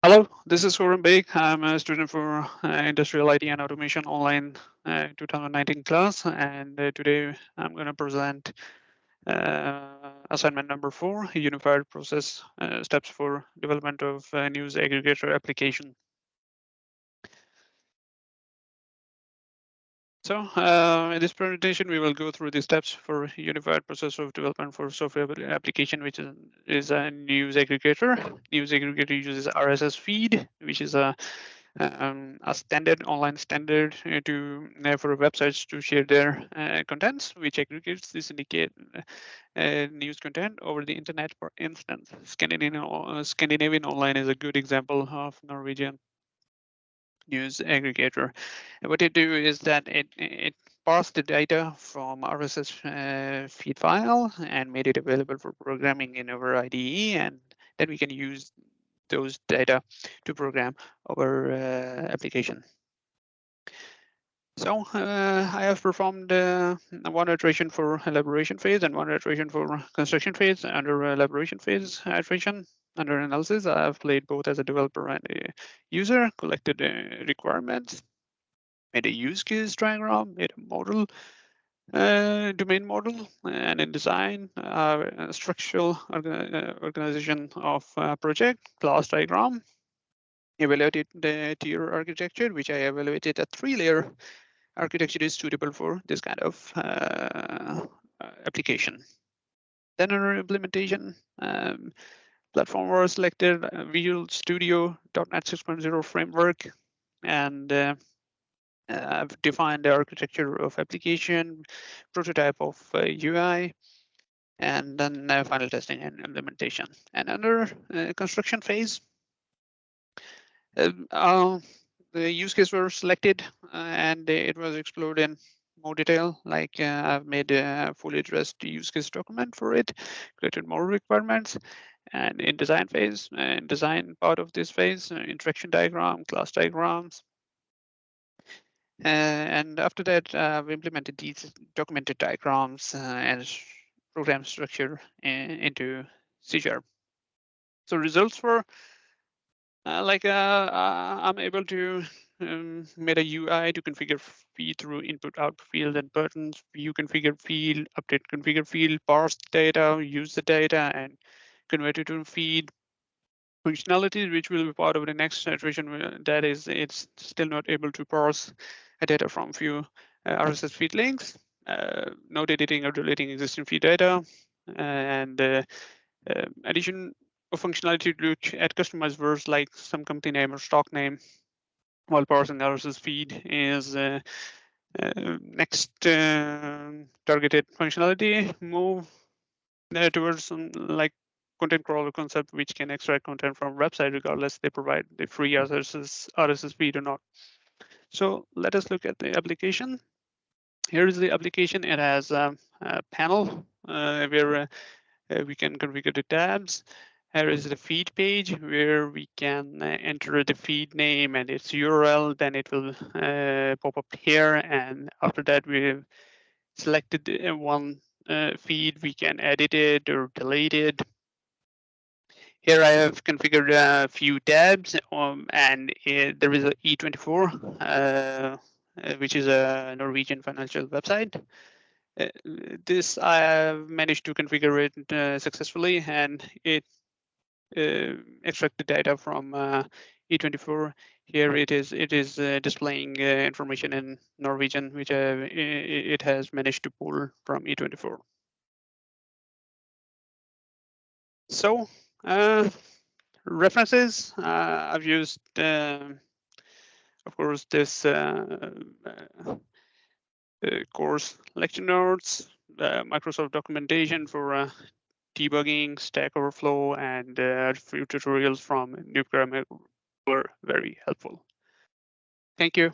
Hello, this is Horan Baig. I'm a student for Industrial IT and Automation online 2019 class, and today I'm going to present assignment number 4, Unified Process Steps for Development of News Aggregator Application. So in this presentation, we will go through the steps for unified process of development for software application, which is a news aggregator. News aggregator uses RSS feed, which is a standard online standard for websites to share their contents, which aggregates the syndicate news content over the internet. For instance, Scandinavian Online is a good example of Norwegian news aggregator. And what it do is that it parsed the data from RSS feed file and made it available for programming in our IDE, and then we can use those data to program our application. So I have performed one iteration for elaboration phase and one iteration for construction phase. Under elaboration phase iteration, under analysis, I have played both as a developer and a user, collected requirements, made a use case diagram, made a model, domain model, and in design, structural organization of project, class diagram, evaluated the tier architecture, which I evaluated a 3-layer architecture is suitable for this kind of application. Then under implementation, platform was selected, Visual Studio .NET 6.0 framework, and I've defined the architecture of application, prototype of UI, and then final testing and implementation. And under construction phase, the use case were selected and it was explored in more detail. Like I've made a fully addressed use case document for it, created more requirements, and in design phase, in design part of this phase, interaction diagram, class diagrams. And after that, we implemented these documented diagrams and program structure into C#. So results were I'm able to make a UI to configure feed through input output field and buttons, view configure field, update configure field, parse data, use the data, and convert it to feed functionalities, which will be part of the next iteration. That is, it's still not able to parse data from few RSS feed links, not editing or deleting existing feed data, and addition of functionality to look at customized words like some company name or stock name, while parsing RSS feed is next targeted functionality. Move towards some like content crawler concept, which can extract content from website regardless they provide the free RSS feed or not. So let us look at the application. Here is the application. It has a panel where we can configure the tabs. Here is the feed page where we can enter the feed name and its URL. Then it will pop up here. And after that, we've selected one feed. We can edit it or delete it. Here I have configured a few tabs, and there is a E24, which is a Norwegian financial website. This I have managed to configure it successfully, and it extract the data from E24. Here it is displaying information in Norwegian, which it has managed to pull from E24. So references, I've used, of course, this course lecture notes, Microsoft documentation for debugging, Stack Overflow, and a few tutorials from Nuclear were very helpful. Thank you.